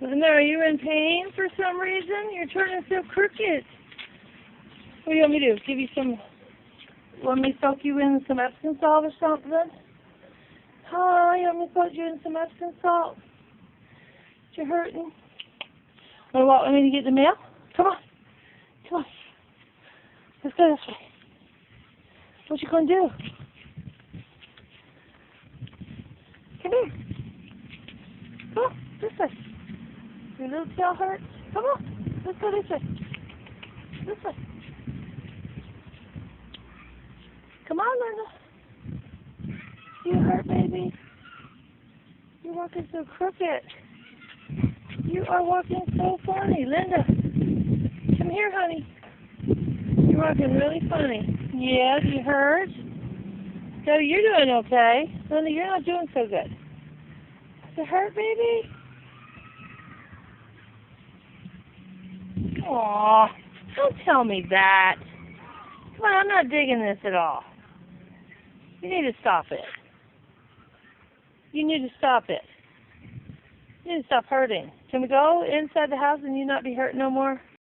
Linda, are you in pain for some reason? You're turning so crooked. What do you want me to do? Give you some... Want me to soak you in some Epsom salt or something? Huh? You want me to soak you in some Epsom salt? You hurting? Want to walk with me to get the mail? Come on. Come on. Let's go this way. What you gonna do? Come here. Come on, this way. Your little tail hurts? Come on. Let's go this way. This way. Come on, Linda. You hurt, baby? You're walking so crooked. You are walking so funny. Linda, come here, honey. You're walking really funny. Yeah, you hurt? So you're doing okay. Linda, you're not doing so good. Does it hurt, baby? Aw, don't tell me that. Come on, I'm not digging this at all. You need to stop it. You need to stop it. You need to stop hurting. Can we go inside the house and you not be hurt no more?